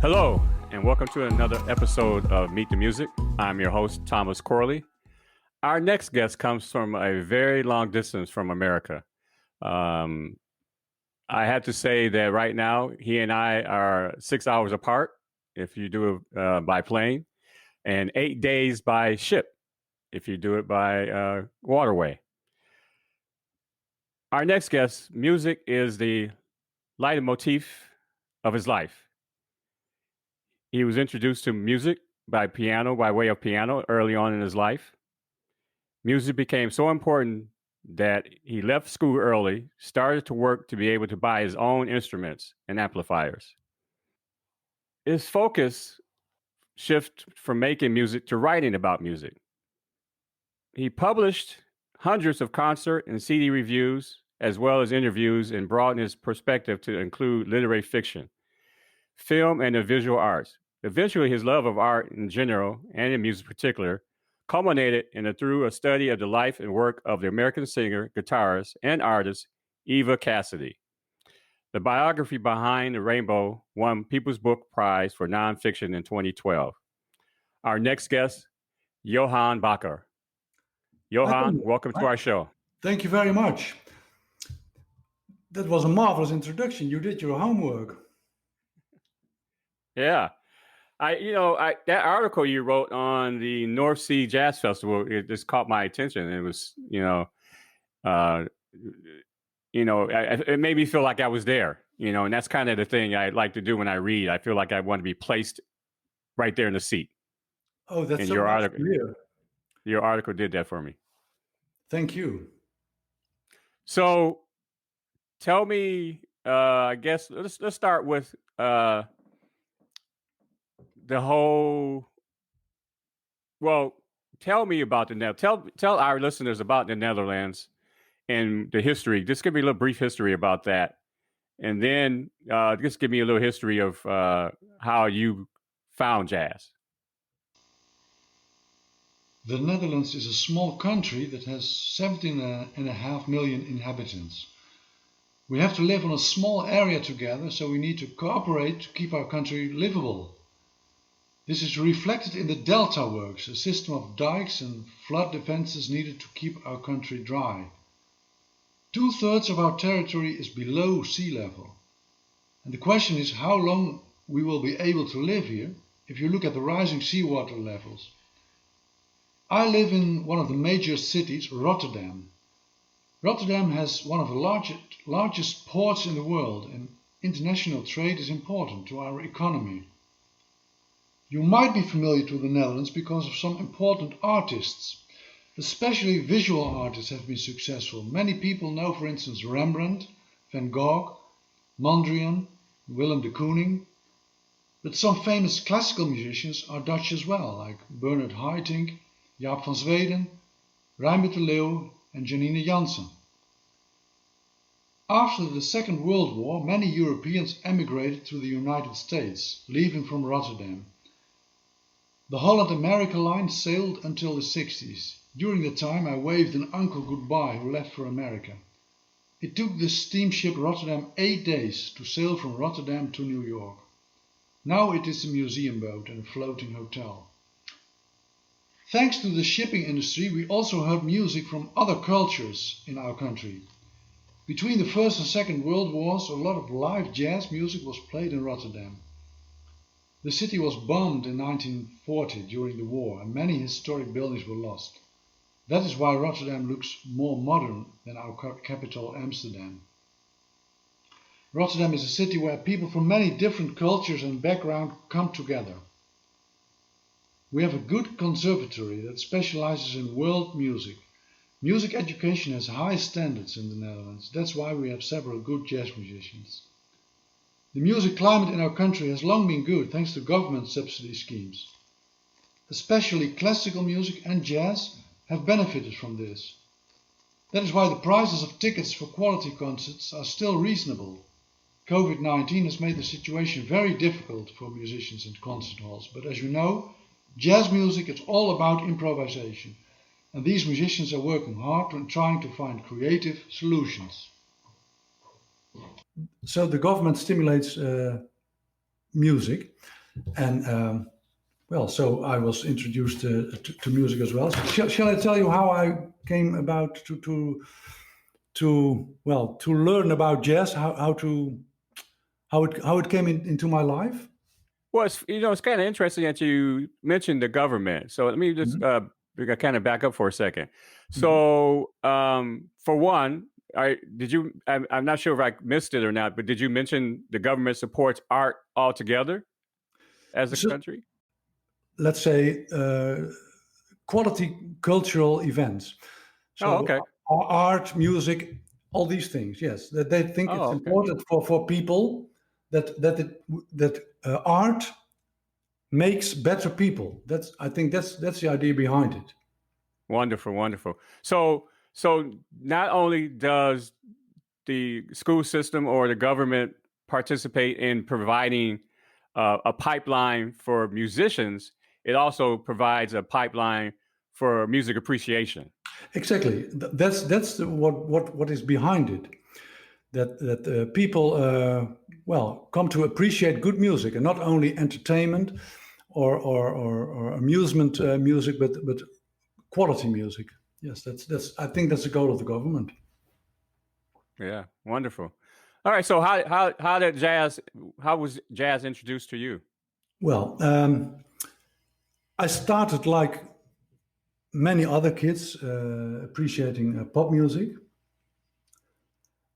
Hello, and welcome to another episode of Meet the Music. I'm your host, Thomas Corley. Our next guest comes from a very long distance from America. I have to say that right now, he and I are 6 hours apart, if you do it by plane, and 8 days by ship, if you do it by waterway. Our next guest, music is the leitmotif of his life. He was introduced to music by way of piano early on in his life. Music became so important that he left school early, started to work to be able to buy his own instruments and amplifiers. His focus shifted from making music to writing about music. He published hundreds of concert and CD reviews, as well as interviews, and broadened his perspective to include literary fiction, film, and the visual arts. Eventually, his love of art in general, and in music in particular, culminated through a study of the life and work of the American singer, guitarist, and artist Eva Cassidy. The biography Behind the Rainbow won People's Book Prize for Nonfiction in 2012. Our next guest, Johan Bakker. Johan, welcome to our show. Thank you very much. That was a marvelous introduction. You did your homework. Yeah. That article you wrote on the North Sea Jazz Festival, it just caught my attention. It was, it made me feel like I was there, and that's kind of the thing I like to do when I read. I feel like I want to be placed right there in the seat. Oh, that's and so your nice article. to hear. Your article did that for me. Thank you. So, tell me. I guess let's start with the whole. Well, tell me about the Netherlands. Tell our listeners about the Netherlands and the history. Just give me a little brief history about that, and then just give me a little history of how you found jazz. The Netherlands is a small country that has 17.5 million inhabitants. We have to live on a small area together, so we need to cooperate to keep our country livable. This is reflected in the delta works, a system of dikes and flood defenses needed to keep our country dry. 2/3 of our territory is below sea level. And the question is how long we will be able to live here if you look at the rising seawater levels. I live in one of the major cities, Rotterdam. Rotterdam has one of the largest ports in the world, and international trade is important to our economy. You might be familiar to the Netherlands because of some important artists. Especially visual artists have been successful. Many people know, for instance, Rembrandt, Van Gogh, Mondrian, Willem de Kooning. But some famous classical musicians are Dutch as well, like Bernard Haitink, Jaap van Zweden, Reinbert de Leeuw, and Janine Jansen. After the Second World War, many Europeans emigrated to the United States, leaving from Rotterdam. The Holland-America line sailed until the 60s. During that time, I waved an uncle goodbye who left for America. It took the steamship Rotterdam 8 days to sail from Rotterdam to New York. Now it is a museum boat and a floating hotel. Thanks to the shipping industry, we also heard music from other cultures in our country. Between the First and Second World Wars, a lot of live jazz music was played in Rotterdam. The city was bombed in 1940 during the war, and many historic buildings were lost. That is why Rotterdam looks more modern than our capital, Amsterdam. Rotterdam is a city where people from many different cultures and backgrounds come together. We have a good conservatory that specializes in world music. Music education has high standards in the Netherlands. That's why we have several good jazz musicians. The music climate in our country has long been good thanks to government subsidy schemes. Especially classical music and jazz have benefited from this. That is why the prices of tickets for quality concerts are still reasonable. COVID-19 has made the situation very difficult for musicians and concert halls, but as you know, jazz music is all about improvisation, and these musicians are working hard on trying to find creative solutions. So the government stimulates music, and well, so I was introduced to music as well. Shall I tell you how I came about to learn about jazz? How it came into my life? Well, it's kind of interesting that you mentioned the government. So let me just Mhm. kind of back up for a second. Mhm. So, for one, did you? I'm not sure if I missed it or not, but did you mention the government supports art altogether as a So country? let's say quality cultural events. Oh, So okay. art, music, all these things. Yes, that they think it's Oh, okay. important for people that art makes better people. I think that's the idea behind it. Wonderful, wonderful. So not only does the school system or the government participate in providing a pipeline for musicians, it also provides a pipeline for music appreciation. Exactly. What is behind it. That people well come to appreciate good music and not only entertainment or amusement music, but quality music. Yes, that's I think that's the goal of the government. Yeah, wonderful. All right, so how was jazz introduced to you? Well, I started like many other kids appreciating pop music.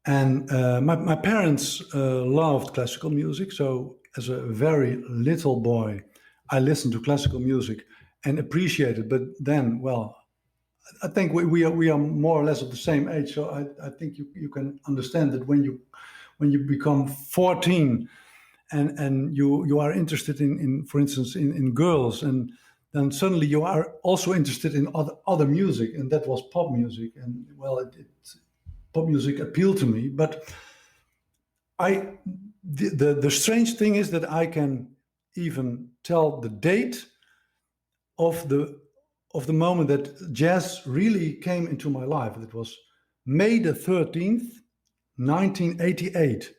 And my parents loved classical music. So, as a very little boy, I listened to classical music and appreciated. But then, well, I think we are more or less of the same age. So, I think you can understand that when you become 14 and you are interested in for instance, in girls, and then suddenly you are also interested in other music, and that was pop music. And well, pop music appealed to me, but I the strange thing is that I can even tell the date of the moment that jazz really came into my life. It was May the 13th, 1988.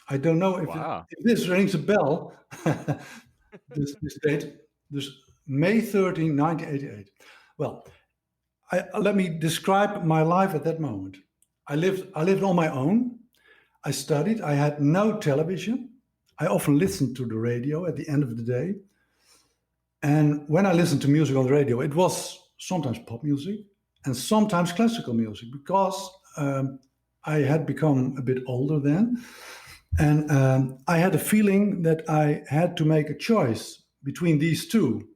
I don't know Wow. if this rings a bell. This date, this May 13, 1988. Well, let me describe my life at that moment. I lived on my own. I studied. I had no television. I often listened to the radio at the end of the day. And when I listened to music on the radio, it was sometimes pop music and sometimes classical music because I had become a bit older then. And I had a feeling that I had to make a choice between these two,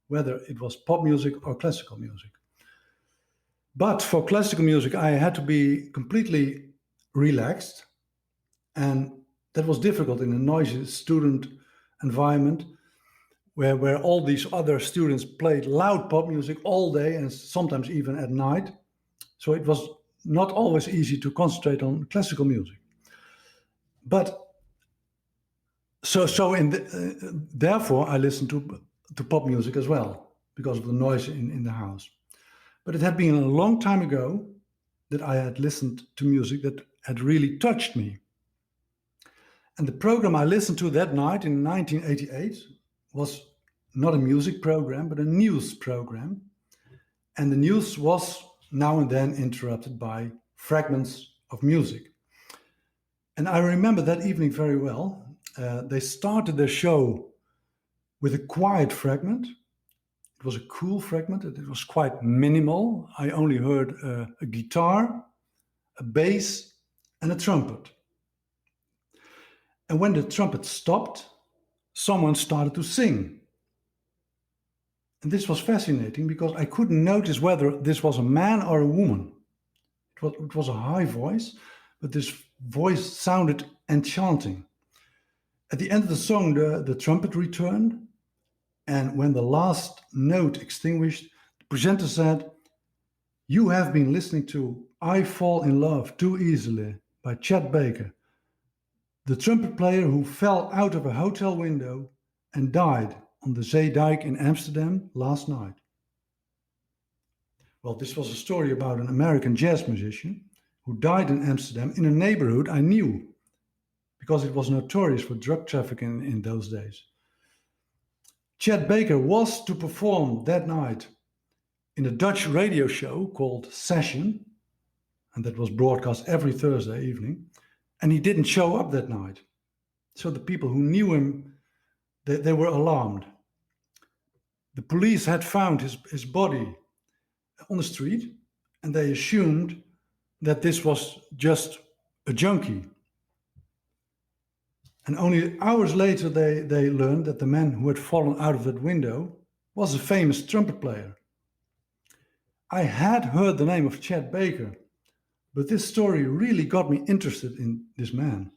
whether it was pop music or classical music. But for classical music, I had to be completely relaxed. And that was difficult in a noisy student environment where all these other students played loud pop music all day and sometimes even at night. So it was not always easy to concentrate on classical music. But therefore, I listened to pop music as well because of the noise in the house. But it had been a long time ago that I had listened to music that had really touched me. And the program I listened to that night in 1988 was not a music program, but a news program. And the news was now and then interrupted by fragments of music. And I remember that evening very well. They started their show with a quiet fragment. It was a cool fragment. It was quite minimal. I only heard a guitar, a bass, and a trumpet. And when the trumpet stopped, someone started to sing. And this was fascinating because I couldn't notice whether this was a man or a woman. It was a high voice, but this voice sounded enchanting. At the end of the song, the trumpet returned, and when the last note extinguished, the presenter said, "You have been listening to I Fall in Love Too Easily by Chet Baker, the trumpet player who fell out of a hotel window and died on the Zeedijk in Amsterdam last night." Well, this was a story about an American jazz musician who died in Amsterdam in a neighborhood I knew because it was notorious for drug trafficking in those days. Chet Baker was to perform that night in a Dutch radio show called Session, and that was broadcast every Thursday evening, and he didn't show up that night. So the people who knew him, they were alarmed. The police had found his body on the street, and they assumed that this was just a junkie. And only hours later, they learned that the man who had fallen out of that window was a famous trumpet player. I had heard the name of Chet Baker, but this story really got me interested in this man.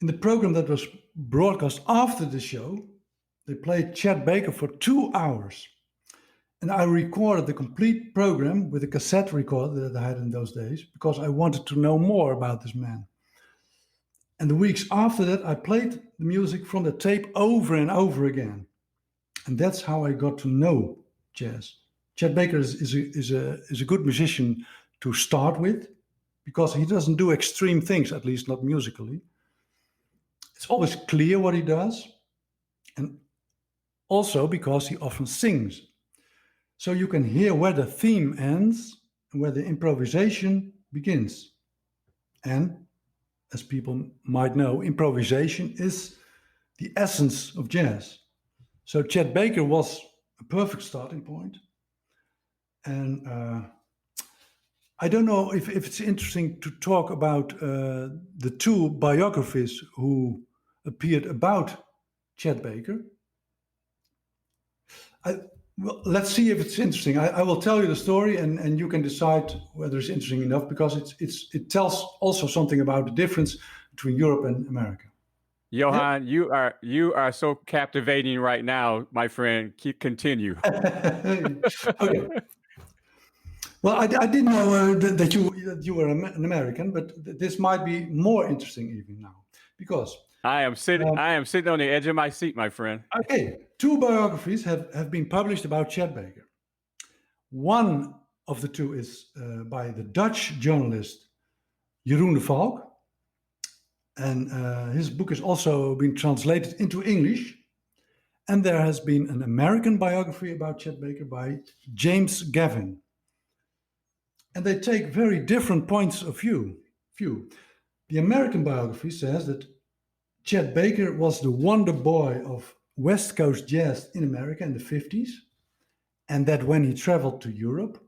In the program that was broadcast after the show, they played Chet Baker for 2 hours. And I recorded the complete program with a cassette recorder that I had in those days because I wanted to know more about this man. And the weeks after that, I played the music from the tape over and over again. And that's how I got to know jazz. Chet Baker is a good musician to start with because he doesn't do extreme things, at least not musically. It's always clear what he does. And also because he often sings. So you can hear where the theme ends and where the improvisation begins. And as people might know, improvisation is the essence of jazz. So Chet Baker was a perfect starting point. And I don't know if it's interesting to talk about the two biographies who appeared about Chet Baker. Well, let's see if it's interesting. I will tell you the story, and you can decide whether it's interesting enough, because it tells also something about the difference between Europe and America. Johan, you are so captivating right now, my friend. Continue. Okay. Well, I didn't know that you were an American, but this might be more interesting even now, because I am sitting on the edge of my seat, my friend. Okay, two biographies have been published about Chet Baker. One of the two is by the Dutch journalist Jeroen de Valk, and his book has also been translated into English. And there has been an American biography about Chet Baker by James Gavin. And they take very different points of view. The American biography says that Chet Baker was the wonder boy of West Coast jazz in America in the 50s, and that when he traveled to Europe,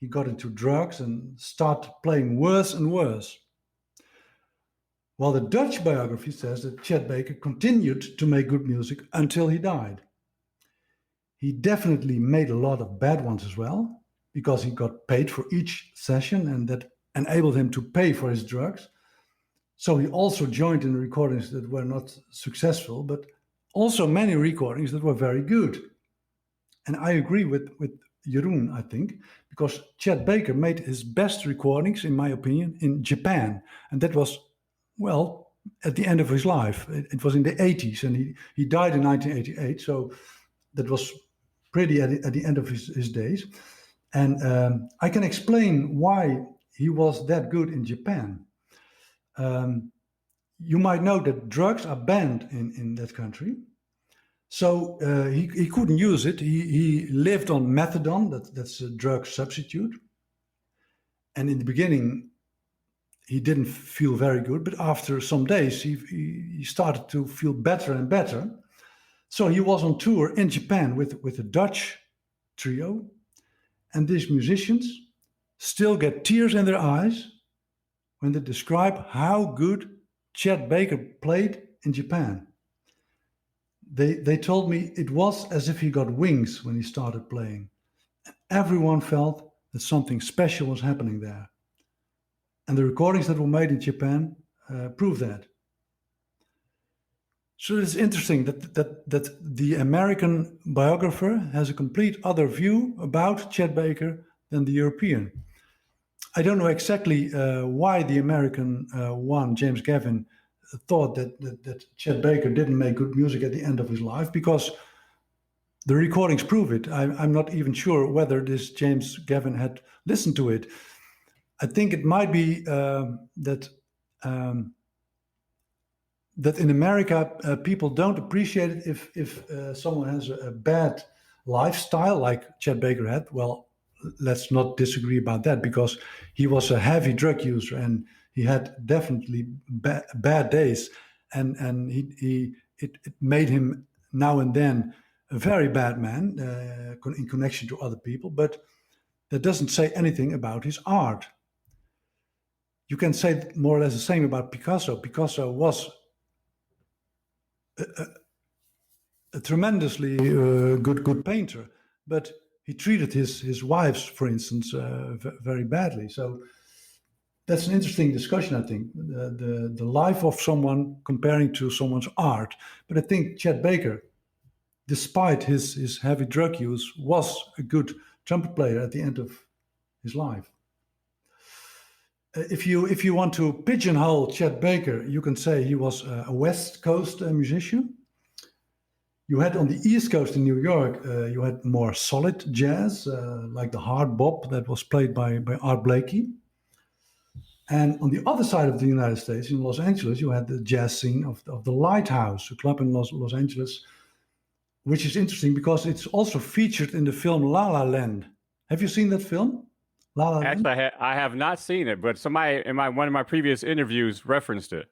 he got into drugs and started playing worse and worse. While the Dutch biography says that Chet Baker continued to make good music until he died. He definitely made a lot of bad ones as well, because he got paid for each session, and that enabled him to pay for his drugs. So he also joined in recordings that were not successful, but also many recordings that were very good. And I agree with Jeroen, I think, because Chet Baker made his best recordings, in my opinion, in Japan. And that was, well, at the end of his life. It was in the 80s, and he died in 1988. So that was pretty at the end of his days. And I can explain why he was that good in Japan. You might know that drugs are banned in that country. So he couldn't use it. He lived on methadone, that's a drug substitute. And in the beginning, he didn't feel very good. But after some days, he started to feel better and better. So he was on tour in Japan with a Dutch trio. And these musicians still get tears in their eyes when they describe how good Chet Baker played in Japan. They told me it was as if he got wings when he started playing. Everyone felt that something special was happening there. And the recordings that were made in Japan prove that. So it's interesting that the American biographer has a complete other view about Chet Baker than the European. I don't know exactly why the American one, James Gavin, thought that Chet Baker didn't make good music at the end of his life, because the recordings prove it. I'm not even sure whether this James Gavin had listened to it. I think it might be that that in America people don't appreciate it if someone has a bad lifestyle like Chet Baker had. Well, let's not disagree about that because he was a heavy drug user and he had definitely bad days, and it made him now and then a very bad man in connection to other people. But that doesn't say anything about his art. You can say more or less the same about Picasso. Picasso was a tremendously good painter, but he treated his wives, for instance, very badly. So that's an interesting discussion, I think, the life of someone comparing to someone's art. But I think Chet Baker, despite his heavy drug use, was a good trumpet player at the end of his life. If you want to pigeonhole Chet Baker, you can say he was a West Coast musician. You had on the East Coast in New York, you had more solid jazz, like the hard bop that was played by Art Blakey. And on the other side of the United States, in Los Angeles, you had the jazz scene of the Lighthouse, a club in Los Angeles, which is interesting because it's also featured in the film La La Land. Have you seen that film? La La Land? Actually, I have not seen it, but somebody in one of my previous interviews referenced it.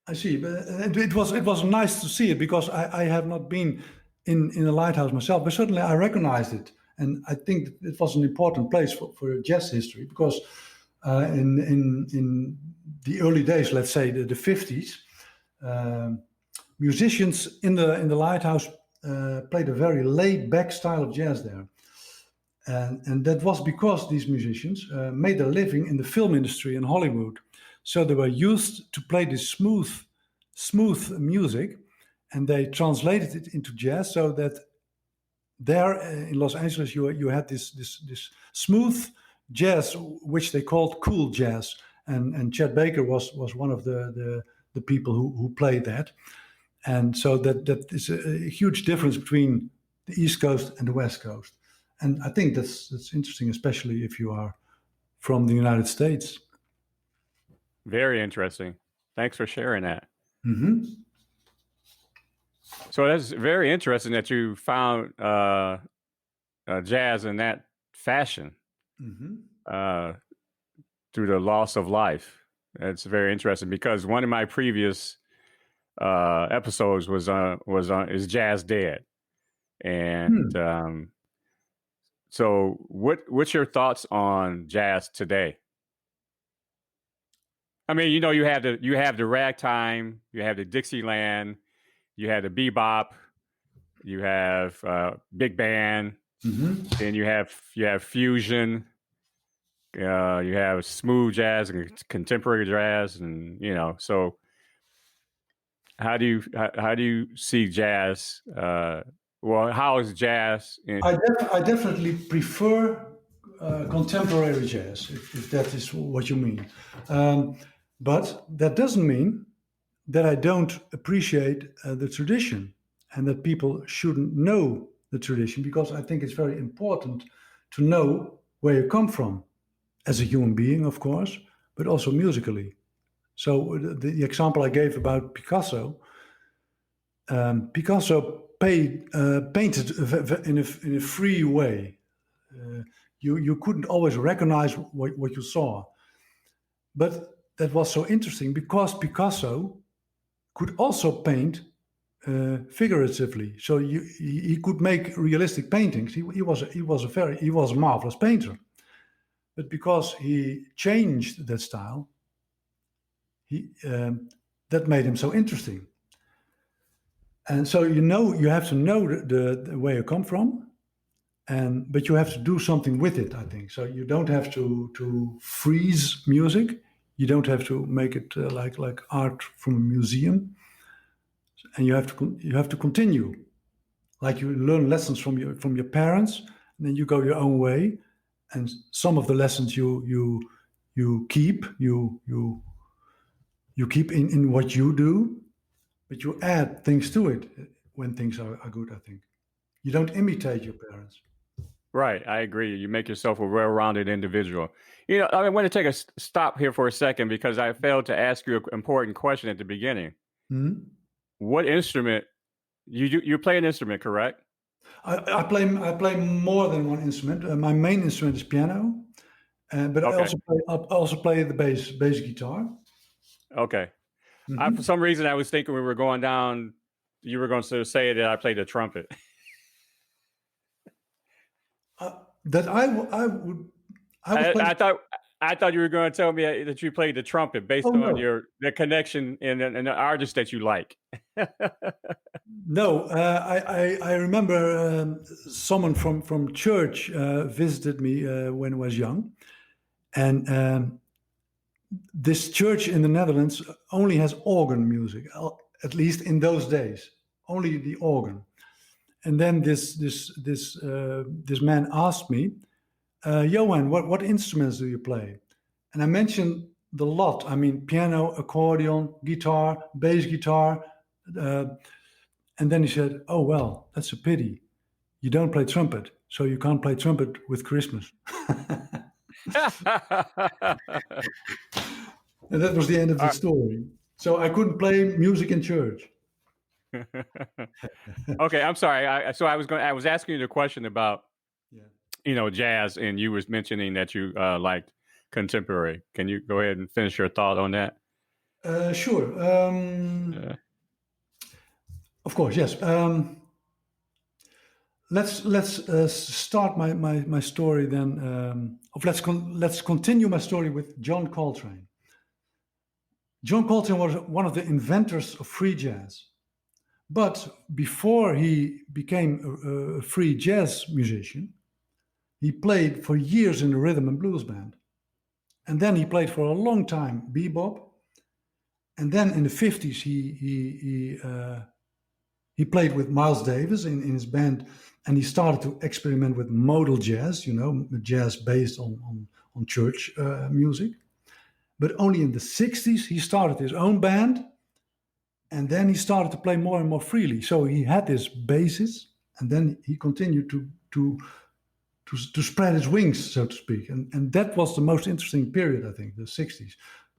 I see, but it was nice to see it because I have not been in a lighthouse myself, but certainly I recognized it, and I think it was an important place for jazz history because in the early days, let's say the 50s, musicians in the lighthouse played a very laid-back style of jazz there. And that was because these musicians made a living in the film industry in Hollywood. So they were used to play this smooth music, and they translated it into jazz so that there in Los Angeles you had this smooth jazz, which they called cool jazz. And Chet Baker was one of the people who played that. And so that is a huge difference between the East Coast and the West Coast. And I think that's interesting, especially if you are from the United States. Very interesting. Thanks for sharing that. Mm-hmm. So that's very interesting that you found jazz in that fashion through the loss of life. That's very interesting because one of my previous episodes was on is jazz dead, and so what's your thoughts on jazz today? I mean, you have the ragtime, you have the Dixieland, you have the bebop, you have big band, and you have fusion, you have smooth jazz and contemporary jazz, and so how do you see jazz? Well, how is jazz? I definitely prefer contemporary jazz, if that is what you mean. But that doesn't mean that I don't appreciate the tradition and that people shouldn't know the tradition, because I think it's very important to know where you come from as a human being, of course, but also musically. So the example I gave about Picasso, Picasso painted in a free way. You couldn't always recognize what you saw. But that was so interesting because Picasso could also paint figuratively. So he could make realistic paintings. He was a marvelous painter. But because he changed that style, that made him so interesting. And so you have to know the where you come from, but you have to do something with it, I think. So you don't have to freeze music. You don't have to make it like art from a museum. And you have to continue. Like you learn lessons from your parents, and then you go your own way. And some of the lessons you keep in what you do, but you add things to it when things are good, I think. You don't imitate your parents. Right, I agree. You make yourself a well-rounded individual. I want to take a stop here for a second because I failed to ask you an important question at the beginning. Mhm. What instrument you play an instrument, correct? I play more than one instrument. My main instrument is piano, but I Okay. also play the bass guitar. Okay. For Hmm. some reason, I was thinking we were going down. You were going to say that I played the trumpet. That I would I, play. I thought I thought you were going to tell me that you played the trumpet Oh based on no, the connection and the artist that you like. no. I remember someone from church visited me when I was young, and this church in the Netherlands only has organ music, at least in those days, only the organ. And then this man asked me, Johan, what instruments do you play? And I mentioned the lot. I mean, piano, accordion, guitar, bass guitar. Uh, and then he said, "Oh well, that's a pity. You don't play trumpet, so you can't play trumpet with Christmas." And that was the end of the Uh, story. So I couldn't play music in church. okay, I'm sorry. I was asking you the question about Yeah. jazz, and you was mentioning that you liked contemporary. Can you go ahead and finish your thought on that? Sure. Uh, Of course, yes. Let's start my story then. Let's continue my story with John Coltrane. John Coltrane was one of the inventors of free jazz. But before he became a free jazz musician, he played for years in a rhythm and blues band. And then he played for a long time bebop. And then in the 50s, he played with Miles Davis in his band, and he started to experiment with modal jazz, jazz based on church music. But only in the 60s, he started his own band, and then he started to play more and more freely. So he had this basis, and then he continued to spread his wings, so to speak. And that was the most interesting period, I think, the 60s.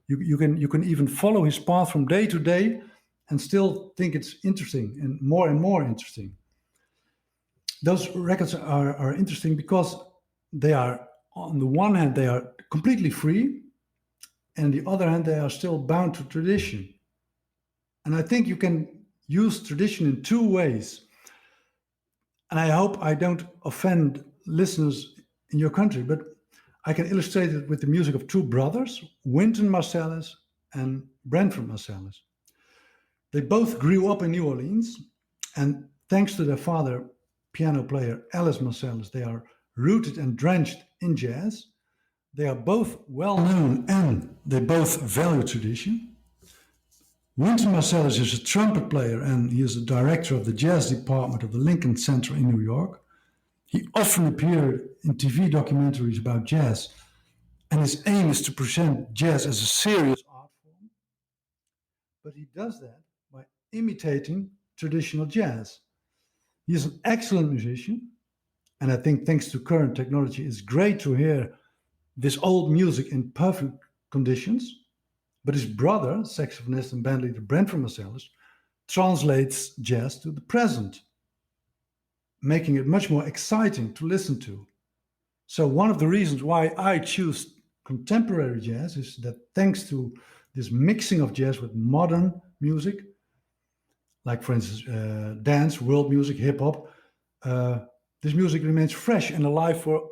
You can even follow his path from day to day and still think it's interesting and more interesting. Those records are interesting because they are, on the one hand, they are completely free, and on the other hand, they are still bound to tradition. And I think you can use tradition in two ways. And I hope I don't offend listeners in your country, but I can illustrate it with the music of two brothers, Wynton Marsalis and Branford Marsalis. They both grew up in New Orleans, and thanks to their father, piano player Alice Marsalis, they are rooted and drenched in jazz. They are both well known and they both value tradition. Wynton Marsalis is a trumpet player and he is the director of the jazz department of the Lincoln Center in New York. He often appeared in TV documentaries about jazz, and his aim is to present jazz as a serious art form, but he does that by imitating traditional jazz. He is an excellent musician, and I think thanks to current technology, it's great to hear this old music in perfect conditions. But his brother, saxophonist and bandleader Branford Marsalis, translates jazz to the present, making it much more exciting to listen to. So one of the reasons why I choose contemporary jazz is that thanks to this mixing of jazz with modern music, like for instance dance, world music, hip hop, uh, this music remains fresh and alive for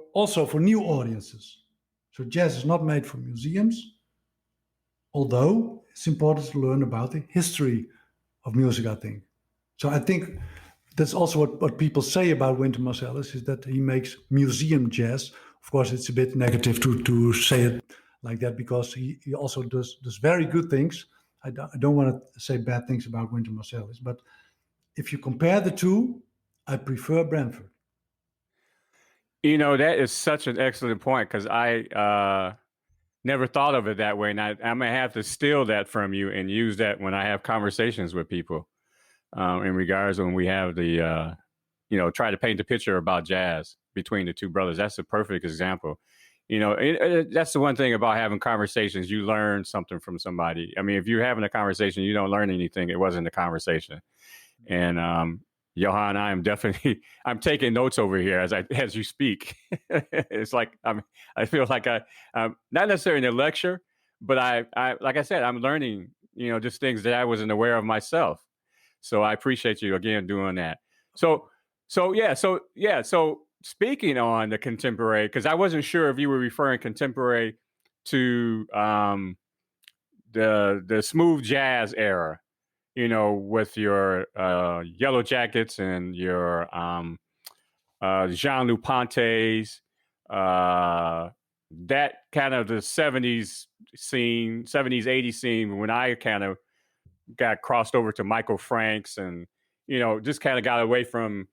new audiences. So jazz is not made for museums, although it's important to learn about the history of music, I think. So I think that's also what people say about Wynton Marsalis is that he makes museum jazz. Of course, it's a bit negative to say it like that because he also does very good things. I don't want to say bad things about Wynton Marsalis, but if you compare the two, I prefer Brentford. that is such an excellent point because I never thought of it that way, and I'm gonna have to steal that from you and use that when I have conversations with people in regards when we have the try to paint the picture about jazz between the two brothers. That's a perfect example. That's the one thing about having conversations. You learn something from somebody. I mean, if you're having a conversation, you don't learn anything. It wasn't a conversation. And Johan, I'm taking notes over here as you speak. It's like I feel like I'm not necessarily in a lecture, but I like I said, I'm learning, just things that I wasn't aware of myself. So I appreciate you again doing that. So speaking on the contemporary, because I wasn't sure if you were referring contemporary to the smooth jazz era, with your Yellow Jackets and your Jean-Luc Ponty's, that kind of the 70s scene, 70s, 80s scene, when I kind of got crossed over to Michael Franks and, just kind of got away from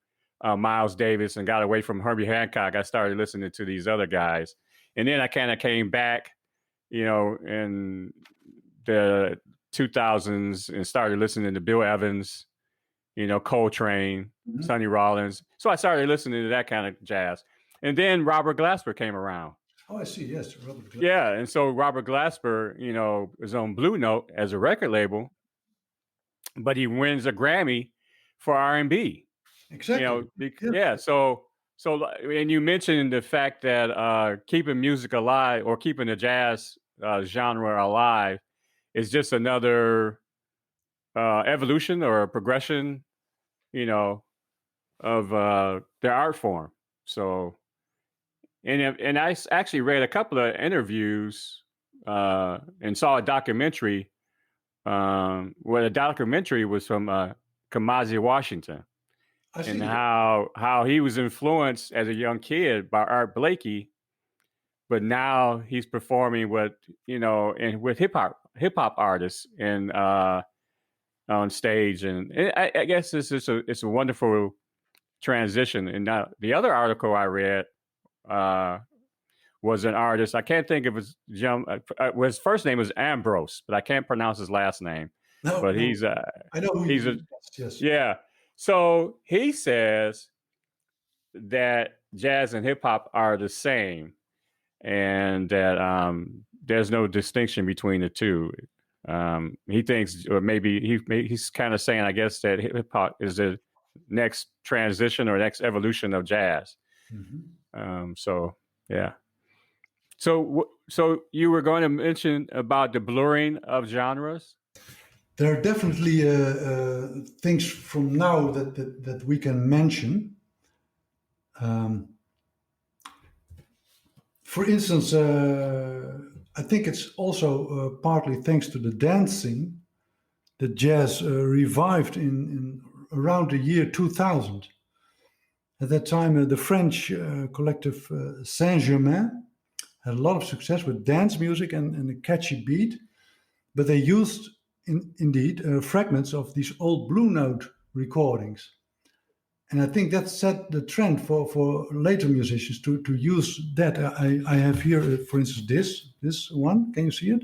Miles Davis and got away from Herbie Hancock. I started listening to these other guys. And then I kind of came back, in the 2000s and started listening to Bill Evans, Coltrane, Sonny Rollins. So I started listening to that kind of jazz. And then Robert Glasper came around. Oh, I see. Yes, Robert Glasper. Yeah, and so Robert Glasper, is on Blue Note as a record label, but he wins a Grammy for R&B. Exactly. Yeah. So, and you mentioned the fact that keeping music alive or keeping the jazz genre alive is just another evolution or a progression, of their art form. So, and I actually read a couple of interviews and saw a documentary. The documentary was from Kamasi Washington, and how he was influenced as a young kid by Art Blakey, but now he's performing with with hip hop artists and on stage, and I guess it's a wonderful transition. And now the other article I read was an artist. I can't think of his first name was Ambrose, but I can't pronounce his last name. But he's I know who he's a yes. Yeah. So he says that jazz and hip hop are the same, and that there's no distinction between the two. He thinks, or maybe he's kind of saying, I guess, that hip hop is the next transition or next evolution of jazz. So yeah. So you were going to mention about the blurring of genres? There are definitely things from now that we can mention. For instance, I think it's also partly thanks to the dancing that jazz revived in around the year 2000. At that time, the French collective Saint-Germain had a lot of success with dance music and a catchy beat, but they used indeed fragments of these old Blue Note recordings. And I think that set the trend for later musicians to use that. I have here, for instance, this one. Can you see it?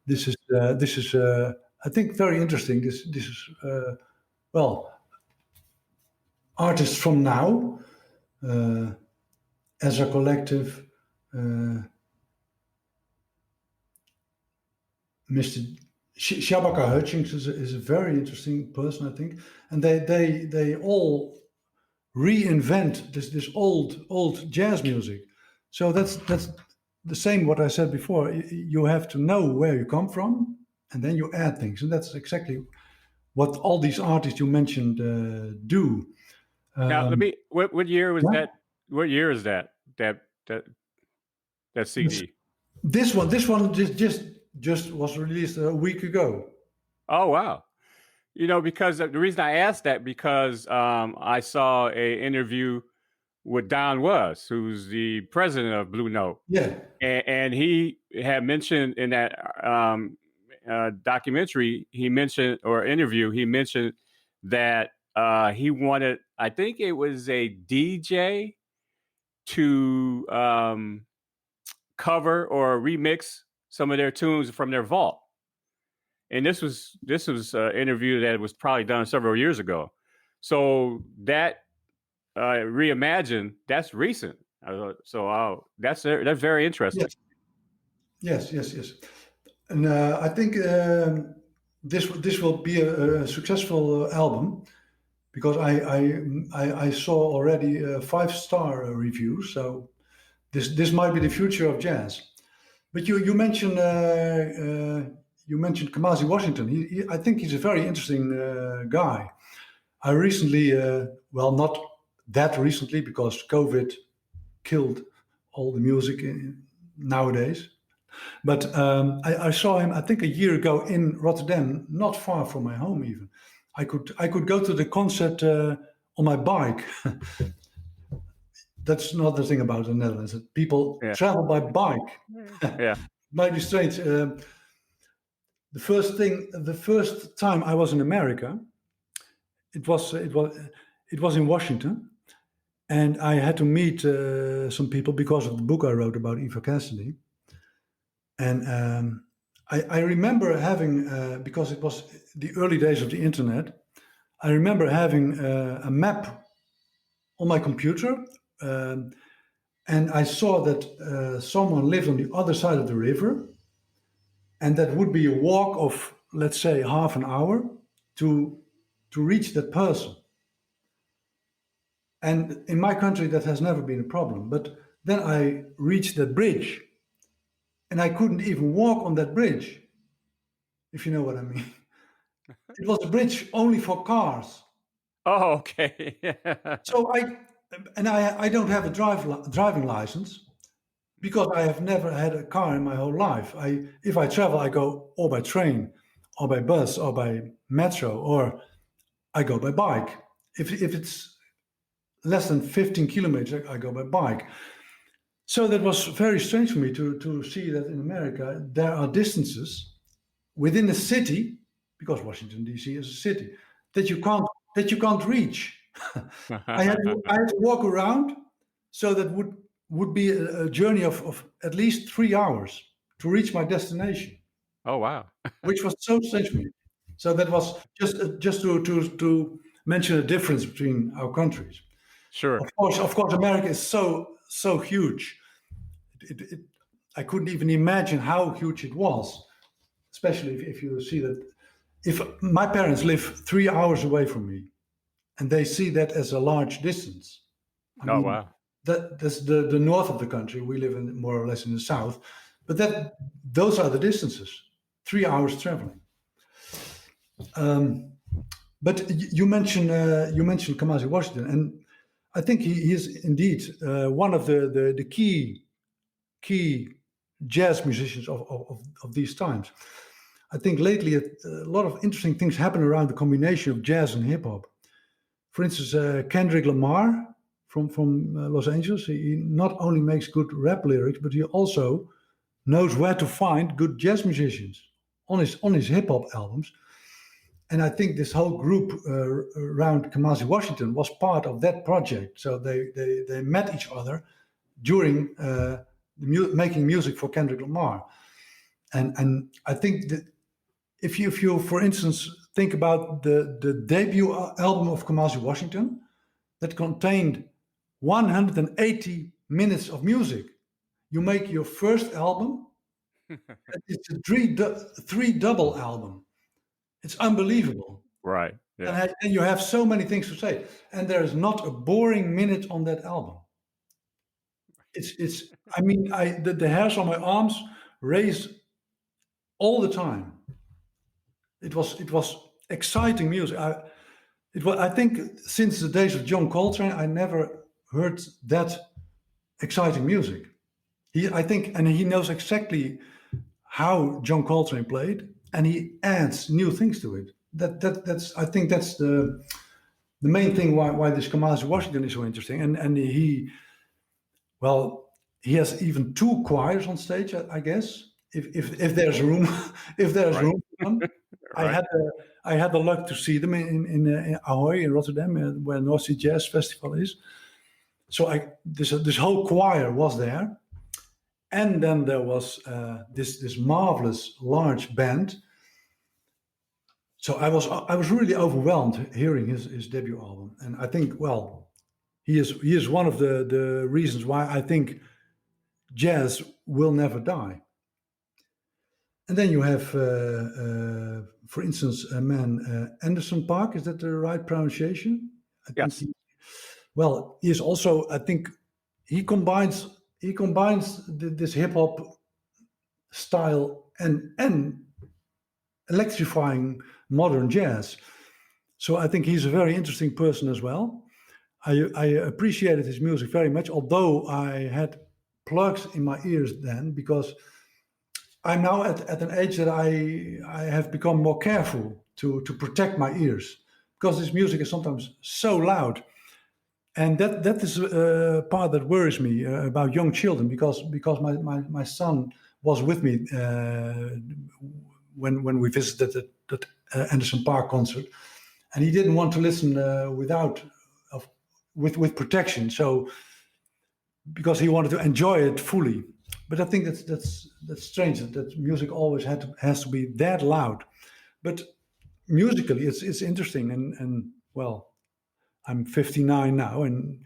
This is I think very interesting. This is artists from now, as a collective. Mr. Shabaka Hutchings is a very interesting person, I think, and they all reinvent this old jazz music. So that's the same what I said before. You have to know where you come from, and then you add things, and that's exactly what all these artists you mentioned do. Now, what year was that? What year is that CD? This one just was released a week ago. Oh wow! Because the reason I asked that, because I saw a interview with Don Was, who's the president of Blue Note. Yeah, and he had mentioned in that documentary, he mentioned that he wanted, I think it was a DJ to cover or remix some of their tunes from their vault. And this was an interview that was probably done several years ago. So that Reimagine, that's recent. That's very interesting. Yes. And I think this will be a successful album because I saw already 5-star reviews. So this might be the future of jazz. But you mentioned Kamasi Washington. I think he's a very interesting guy. I recently, well, not that recently because COVID killed all the music nowadays. But I saw him, I think, a year ago in Rotterdam, not far from my home. Even I could go to the concert on my bike. That's another thing about the Netherlands. That people Yeah. travel by bike. Yeah. Might be strange. The first time I was in America, it was in Washington, and I had to meet some people because of the book I wrote about Eva Cassidy. And I remember having, because it was the early days of the internet, I remember having a map on my computer, and I saw that someone lived on the other side of the river, and that would be a walk of, let's say, half an hour to reach that person. And in my country, that has never been a problem. But then I reached that bridge, and I couldn't even walk on that bridge, if you know what I mean. It was a bridge only for cars. Oh, okay. So I don't have a driving license because I have never had a car in my whole life. If I travel, I go or by train, or by bus, or by metro, or I go by bike. If it's less than 15 kilometers, I go by bike. So that was very strange for me to see that in America there are distances within a city, because Washington D.C. is a city, that you can't reach. I had to walk around, so that would be a journey of at least 3 hours to reach my destination, Oh, wow. which was so strange for me. So that was just to mention a difference between our countries. Sure. Of course, America is so huge. I couldn't even imagine how huge it was, especially if you see that. If my parents live 3 hours away from me, and they see that as a large distance. Oh, wow. That's the north of the country. We live in more or less in the south, but those are the distances. 3 hours traveling. But you mentioned Kamasi Washington, and I think he is indeed one of the key jazz musicians of these times. I think lately a lot of interesting things happen around the combination of jazz and hip hop. For instance, Kendrick Lamar from Los Angeles, he not only makes good rap lyrics, but he also knows where to find good jazz musicians on his hip hop albums. And I think this whole group around Kamasi Washington was part of that project. So they met each other during making music for Kendrick Lamar. And I think that if you for instance think about the debut album of Kamasi Washington that contained 180 minutes of music, you make your first album. It's a three double album. It's unbelievable. Right. Yeah. And you have so many things to say, and there is not a boring minute on that album. It's I mean, the hairs on my arms raise all the time. It was exciting music. I think since the days of John Coltrane, I never heard that exciting music. I think, and he knows exactly how John Coltrane played, and he adds new things to it. I think that's the main thing why this Kamasi Washington is so interesting. And he has even 2 choirs on stage, I guess, if there's room, if there's room for them. Right. I had the luck to see them in Ahoy in Rotterdam, where North Sea Jazz Festival is. So this whole choir was there, and then there was this marvelous large band. So I was really overwhelmed hearing his debut album, and I think he is one of the reasons why I think jazz will never die. And then you have, for instance, a man, Anderson Park. Is that the right pronunciation? I Yes. think. Well, he is also. I think he combines this hip hop style and electrifying modern jazz. So I think he's a very interesting person as well. I appreciated his music very much, although I had plugs in my ears then, because I'm now at an age that I have become more careful to protect my ears, because this music is sometimes so loud. And that is a part that worries me about young children, because my son was with me when we visited that Anderson Park concert, and he didn't want to listen with protection. So because he wanted to enjoy it fully. But I think that's strange that music always has to be that loud. But musically, it's interesting, and well, I'm 59 now, and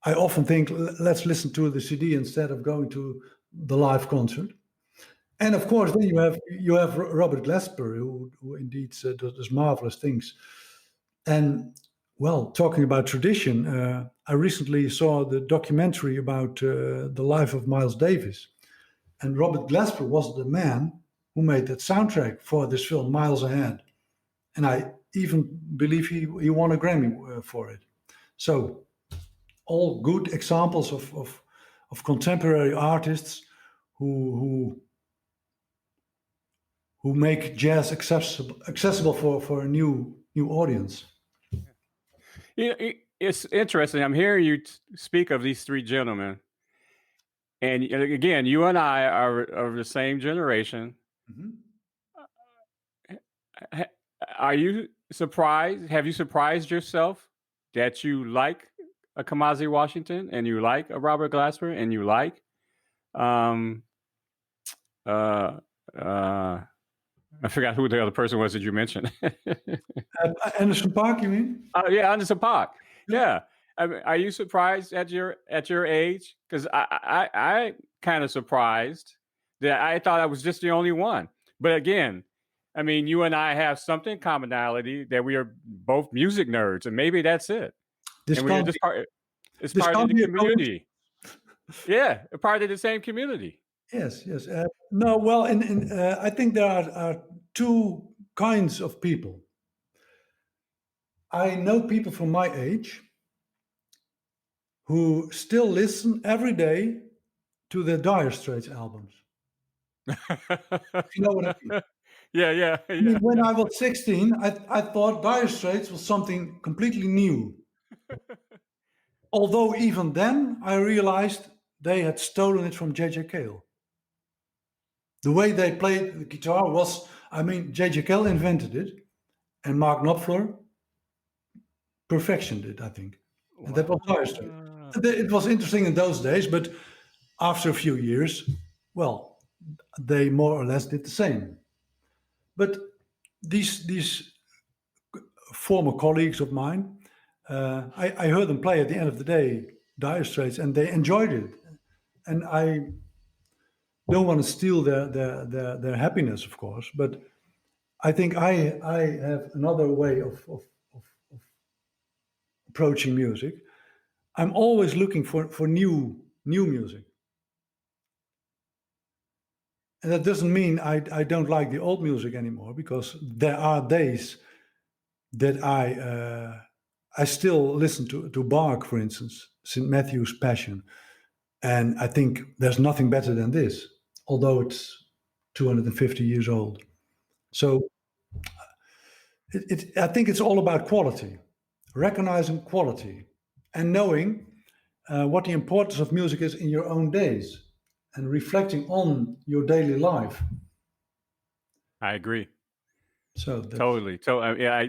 I often think let's listen to the CD instead of going to the live concert. And of course, then you have Robert Glasper, who indeed does marvelous things. And well, talking about tradition, I recently saw the documentary about the life of Miles Davis, and Robert Glasper was the man who made that soundtrack for this film, Miles Ahead. And I even believe he won a Grammy for it. So all good examples of contemporary artists who make jazz accessible for a new audience. It's interesting. I'm hearing you speak of these three gentlemen, and again, you and I are of the same generation. Mhm. Are you surprised? Have you surprised yourself that you like a Kamasi Washington and you like a Robert Glasper and you like I forgot who the other person was that you mentioned. Anderson Park, you mean? Yeah, Anderson Park. Yeah. I mean, are you surprised at your age? Because I kind of surprised that I thought I was just the only one. But again, I mean, you and I have something commonality that we are both music nerds, and maybe that's it. This And we're can't just be, part. It's this part of can't the be a community. Yeah, a part of the same community. Yes, yes. No, well, I think there are two kinds of people. I know people from my age who still listen every day to the Dire Straits albums. You know what I mean? Yeah. I mean, when I was 16, I thought Dire Straits was something completely new. Although even then, I realized they had stolen it from J.J. Cale. The way they played the guitar was, I mean, J.J. Cale invented it, and Mark Knopfler perfectioned it, I think. And that was Dire Straits. It was interesting in those days, but after a few years, well, they more or less did the same. But these former colleagues of mine, I heard them play at the end of the day, Dire Straits, and they enjoyed it. And I don't want to steal their happiness, of course, but I think I have another way of approaching music. I'm always looking for new music. And that doesn't mean I don't like the old music anymore, because there are days that I still listen to Bach, for instance, St. Matthew's Passion. And I think there's nothing better than this, although it's 250 years old. So I think it's all about quality, recognizing quality, and knowing what the importance of music is in your own days, and reflecting on your daily life. I agree. So Totally. So yeah,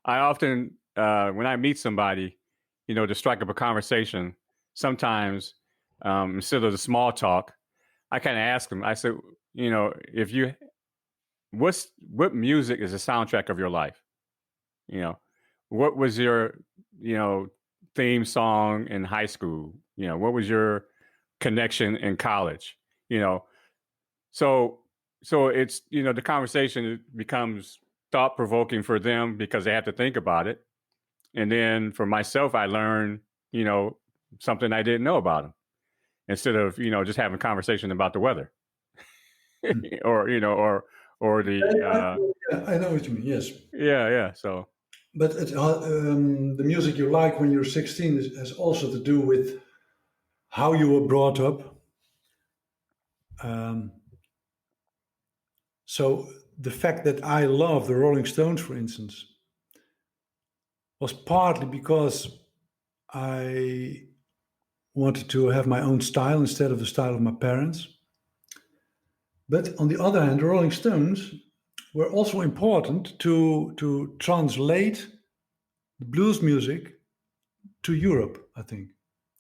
I often when I meet somebody, to strike up a conversation, sometimes instead of the small talk, I kind of ask them. I said, if you, what music is the soundtrack of your life? What was your theme song in high school? What was your connection in college? So it's the conversation becomes thought provoking for them because they have to think about it. And then for myself, I learned something I didn't know about them instead of just having a conversation about the weather or the I know what you mean. Yes, yeah. So but the music you like when you're 16 has also to do with how you were brought up. So the fact that I love the Rolling Stones, for instance, was partly because I wanted to have my own style instead of the style of my parents. But on the other hand, the Rolling Stones were also important to translate the blues music to Europe, I think,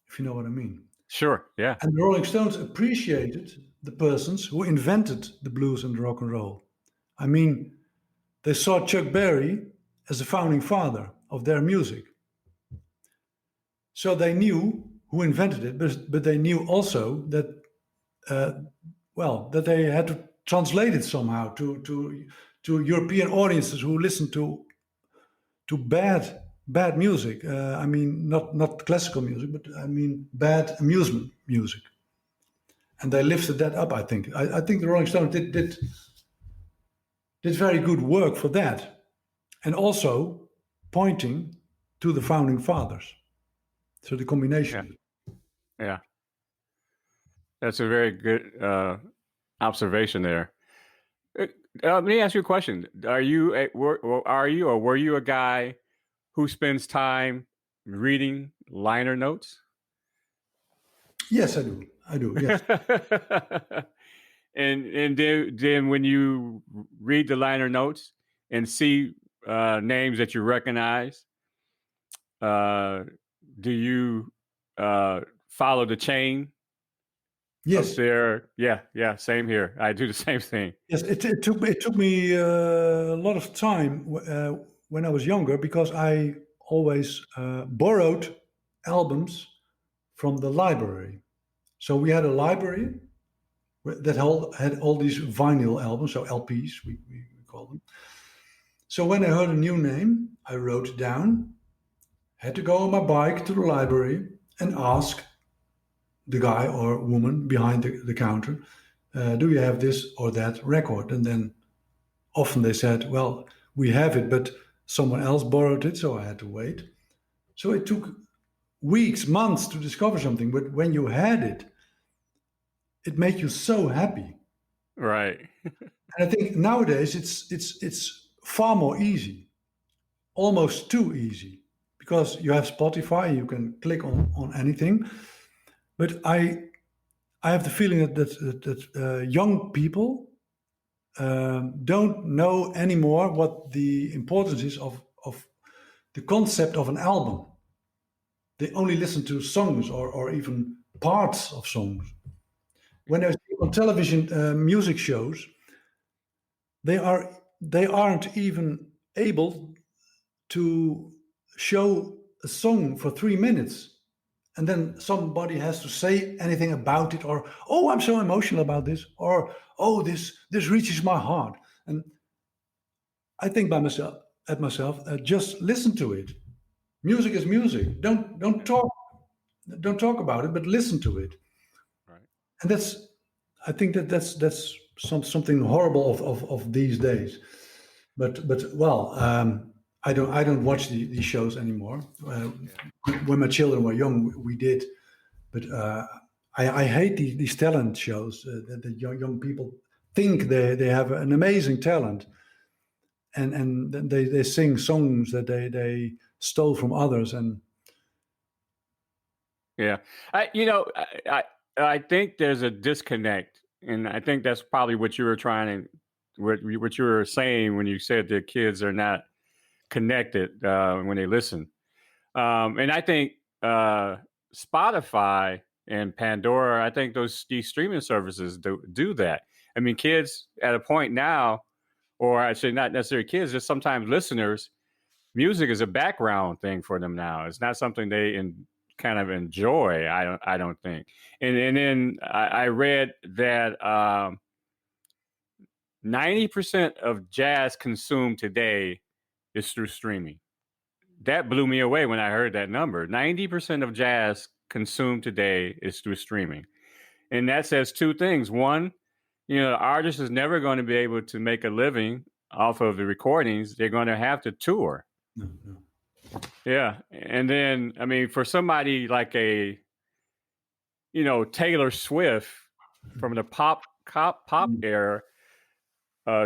if you know what I mean. sure, yeah, And the Rolling Stones appreciated the persons who invented the blues and rock and roll. I mean, they saw Chuck Berry as the founding father of their music. So they knew who invented it, but they knew also that, that they had to translate it somehow to European audiences who listened to bad music. I mean, not classical music, but I mean bad amusement music. And they lifted that up. I think. I think the Rolling Stones did very good work for that, and also pointing to the founding fathers. So the combination. yeah. That's a very good observation there. Let me ask you a question. Are you or were you a guy who spends time reading liner notes? Yes, I do. I do. Yes. and then when you read the liner notes and see names that you recognize, do you follow the chain? Yes. There, yeah, same here. I do the same thing. Yes, it took me a lot of time when I was younger because I always borrowed albums from the library. So we had a library that had all these vinyl albums, so LPs we call them. So when I heard a new name, I wrote it down. Had to go on my bike to the library and ask the guy or woman behind the counter, do you have this or that record? And then often they said, well, we have it, but someone else borrowed it, so I had to wait. So it took weeks, months to discover something, but when you had it, it made you so happy. Right. And I think nowadays it's far more easy, almost too easy, because you have Spotify, you can click on anything. But I have the feeling that young people don't know anymore what the importance is of the concept of an album. They only listen to songs or even parts of songs. When I see on television music shows, they aren't even able to show a song for 3 minutes, and then somebody has to say anything about it, or oh, I'm so emotional about this, or oh, this reaches my heart. And I think by myself just listen to it. Music is music. Don't talk about it, but listen to it. Right. And I think that's something horrible of these days. But well, I don't watch these shows anymore. When my children were young, we did. But I hate these talent shows that young people think they have an amazing talent, and they sing songs that they stole from others. And Yeah. I think there's a disconnect, and I think that's probably what you were trying to what you were saying when you said that kids are not connected when they listen. And I think Spotify and Pandora, I think these streaming services do that. I mean, kids at a point now, or I say not necessarily kids, just sometimes listeners, music is a background thing for them now. It's not something they kind of enjoy. I don't think. And then I read that 90% of jazz consumed today is through streaming. That blew me away when I heard that number. 90% of jazz consumed today is through streaming. And that says two things. One, the artist is never going to be able to make a living off of the recordings. They're going to have to tour. No. Yeah. And then, I mean, for somebody like a, Taylor Swift from the pop era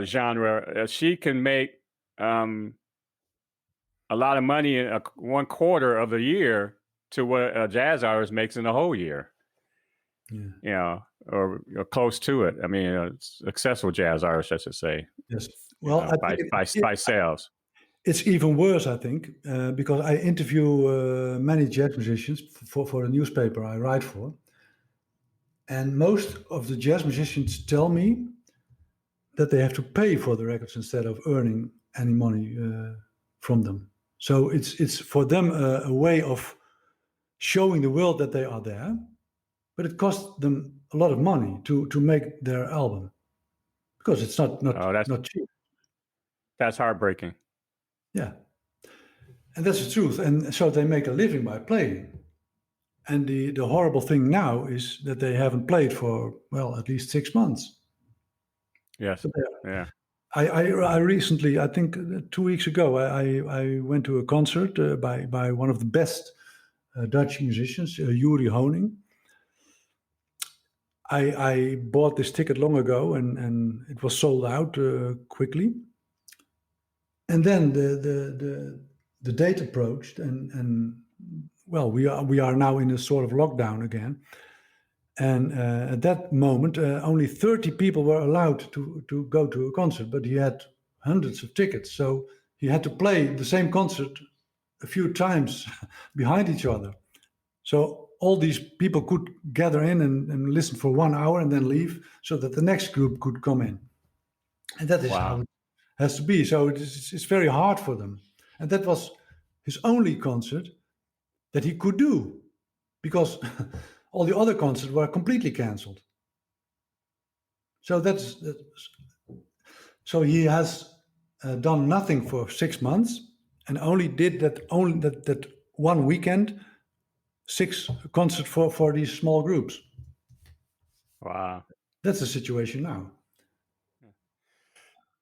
genre, she can make a lot of money in 1/4 of the year to what a jazz artist makes in a whole year. Yeah. Or close to it. I mean, successful jazz artist, I should say. Yes. Well, by sales. It's even worse, I think, because I interview many jazz musicians for a newspaper I write for. And most of the jazz musicians tell me that they have to pay for the records instead of earning any money from them. So it's for them a way of showing the world that they are there, but it costs them a lot of money to make their album because it's not cheap. That's heartbreaking. Yeah, and that's the truth. And so they make a living by playing. And the horrible thing now is that they haven't played for, well, at least 6 months. Yes. So yeah. I recently, I think 2 weeks ago, I went to a concert by one of the best Dutch musicians, Yuri Honing. I bought this ticket long ago, and it was sold out quickly. And then the date approached, and well, we are now in a sort of lockdown again. And at that moment, only 30 people were allowed to go to a concert, but he had hundreds of tickets. So he had to play the same concert a few times behind each other. So all these people could gather in and listen for 1 hour and then leave so that the next group could come in. And that is how it has to be. So it's very hard for them. And that was his only concert that he could do because all the other concerts were completely cancelled. So so he has done nothing for 6 months and only did that 1 weekend, 6 concerts for these small groups. Wow. That's the situation now.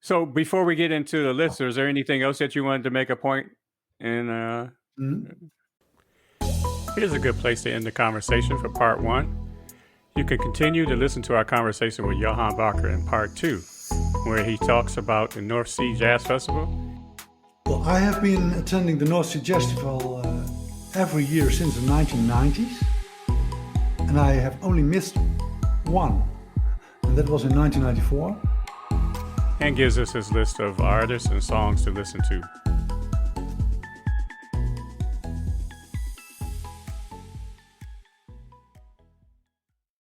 So before we get into the list, is there anything else that you wanted to make a point? And here's a good place to end the conversation for part 1. You can continue to listen to our conversation with Johan Bakker in part 2, where he talks about the North Sea Jazz Festival. Well, I have been attending the North Sea Jazz Festival every year since the 1990s, and I have only missed one, and that was in 1994. And gives us his list of artists and songs to listen to.